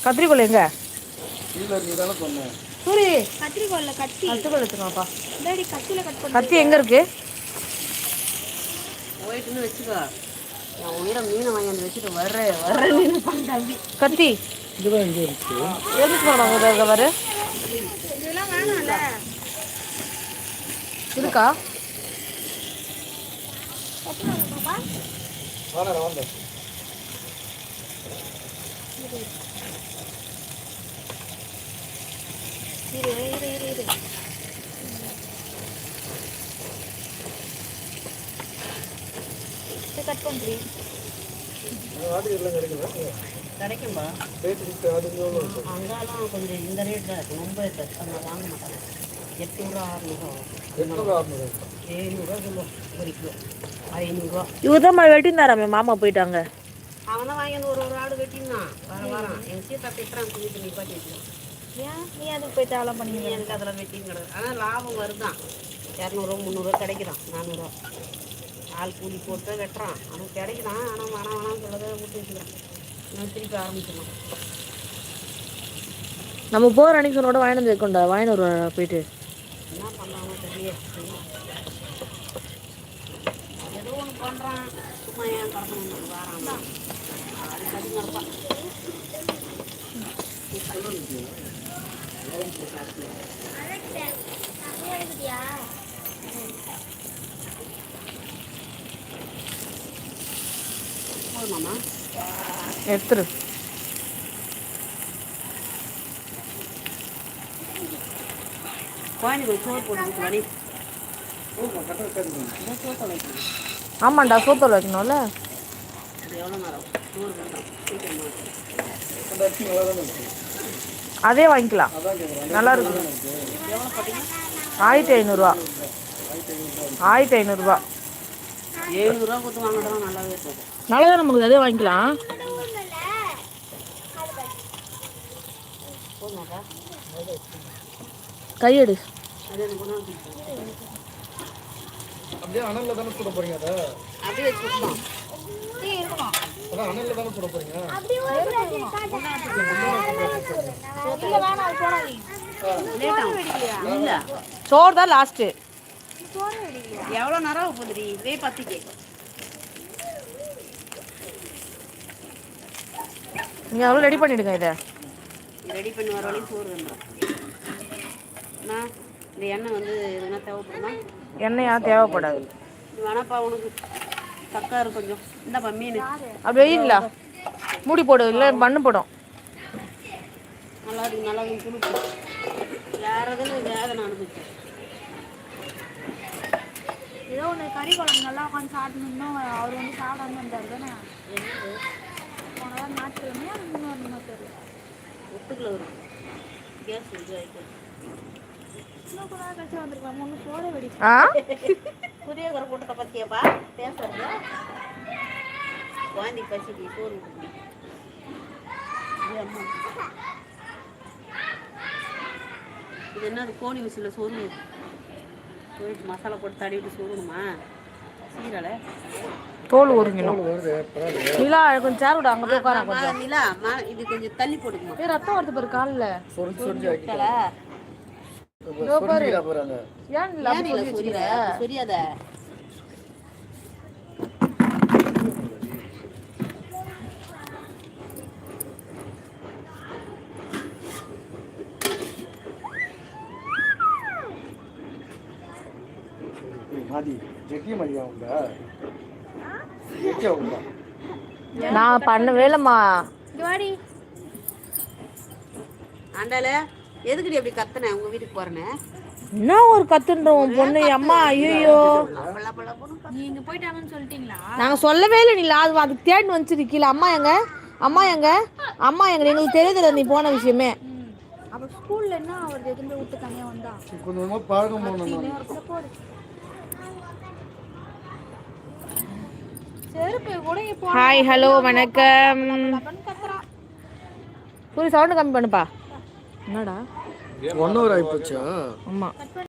கத்திரிக்கோல் எங்க சூரி கத்திரிக்கோல் எடுத்துக்கோப்பா. கத்தி எங்க இருக்கு? போயிட்டுன்னு வச்சுக்கோ, என் உயிரை மீனை வாங்கி வச்சுட்டு வர்றேன் தம்பி. கத்தி எதுக்கு வரு இருக்கா? கட் பண்றீ கிடைக்கும்பா. அங்கெல்லாம் கொஞ்சம் இந்த ரேட் தான் இருக்கு, ரொம்ப நம்ம வாங்க மாட்டாங்க. 800 600 700 கிலோ, 1 கிலோ 500. இவர் தான் வெட்டினாராமே, மாமா போயிட்டாங்க. அவன் தான் வாங்கி ஒரு ஆடு வெட்டினான். வரான் எங்கள் சீத்தா திட்டுறான், துணி நிப்பாட்டி வச்சுக்கோ. ஏன் நீ அதுக்கு போயிட்டு அதெல்லாம் பண்ணி எனக்கு அதெல்லாம் வெட்டின்னு கிடக்கு. ஆனால் லாபம் வருதான், 200 300 கிடைக்கிறான், 400 ஆள் கூலி போட்டு வெட்டுறான். அவன் கிடைக்கிறான். ஆனால் வேணாம்னு சொல்லதை விட்டு வச்சுக்கிறான். நான் திருப்பி ஆரம்பிச்சிடலாம். நம்ம போகிற அன்னைக்கு சொன்னோட வாங்கிட்டு வைக்கொண்டா, வாங்கிட்டு வருவா போயிட்டு. என்ன பண்ணுறாங்க தெரியல. ஏதோ ஒன்று பண்ணுறான், சும்மா ஏன் கடக்கணும் வரான். அது கடி நடப்பான். போதுமாம்மா எடுத்துரு. குழந்தைங்களுக்கு சோறு போட்டு வடி. ஆமாண்டா, சோத்தோல் வைக்கணும்ல. அது எவ்வளோ நேரம் சோறு போட்டோம் சீக்கிரமாக. அதே வாங்கிக்கலாம், நல்லா இருக்கு. எவ்வளோ போட்டீங்க? 1500 1500 700 கொடுத்து வாங்கினா நல்லாவே இருக்கும். நல்லதான், நமக்கு அதே வாங்கிக்கலாம். போதுமாக்கா? கையெடு. அது எனக்கு ஒன்றா அப்படியே அனல்ல தானே சுட போறீங்க? அதை அப்படியே வச்சுக்கலாம். அதான் அனல்ல தானே சுட போறீங்க? இல்லை, சோறு தான் லாஸ்ட்டு. எவ்வளோ நேரம் போதுடி இதே பத்திக்கு. நீங்கள் அவ்வளோ ரெடி பண்ணிவிடுங்க. இதை ரெடி பண்ணி வர வரையும் சோறு வேணும். நான் இந்த எண்ணெய் வந்து எதுனா தேவைப்படுமா? எண்ணெயா தேவைப்படாது. வேணாப்பா உனக்கு தக்காரு கொஞ்சம் இந்தாப்பா மீன். அப்படி வெயிங்களா மூடி போடு, இல்லை மண்ணு போடும். நல்லா இருக்கு, நல்லா இருக்கு. குளிப்பு வேறு எதுவும் வேதனை அனுப்பிச்சேன். ஏதோ ஒன்று கறி குழம்பு நல்லா உட்காந்து சாப்பிடணும்னா அவர் வந்து சாப்பிடாம இருந்தார் தானே. போனதான் ஞாயிற்றுக்கிழமையா முன்னோர் தெரியல. ஒத்துக்கல வரும் கேஸ் ஆகிட்டு இன்னும் கூட கழிச்சு வந்துருக்கலாம். ஒன்று சோட வெடி புதிய குறை கூட்டத்தை பற்றியப்பா பேசுறது. குழந்தை பசிக்கு சோறு அம்மா. இது என்ன கோழி விசில சோறு போயிட்டு மசாலா போட்டு தடவிட்டு சோறுணுமா? சீரலை தோல் உரிக்கணும். நிலா கொஞ்சம் சேர் விட, அங்கே போய் உட்கார கொஞ்சம். நிலா இது கொஞ்சம் தள்ளி போட்டுக்குமா. ரத்தம் வருது பாரு காலில். சொரியாத. நான் பண்ண வேலைம்மா. ஆண்டால எதுக்குடி அப்படி கத்துனேன்? உங்க வீட்டுக்கு போறேன்னு என்ன ஒரு கத்துன்றோம் பொண்ணு. அம்மா ஐயோ, நீங்க போயிட்டாங்கன்னு சொல்லிட்டீங்களா? நாங்கள் சொல்லவே இல்லை. நீ அதுக்கு தேடி வந்துச்சு கீழே. அம்மா எங்க அம்மா எங்க அம்மா எங்க எங்களுக்கு தெரியுதுல நீ போன விஷயமே. அப்போ ஸ்கூல்ல என்ன அவர் எதுவுமே விட்டு தனியாக வந்தா கொஞ்சமாக பழக்கம் போகணும். செருப்பு கூட இப்போ ஹாய் ஹலோ வணக்கம். சூரி சவுண்டு கம்மி பண்ணுப்பா. என்னடா 1 hour ஆயிப்போச்சா? ஆமாம்.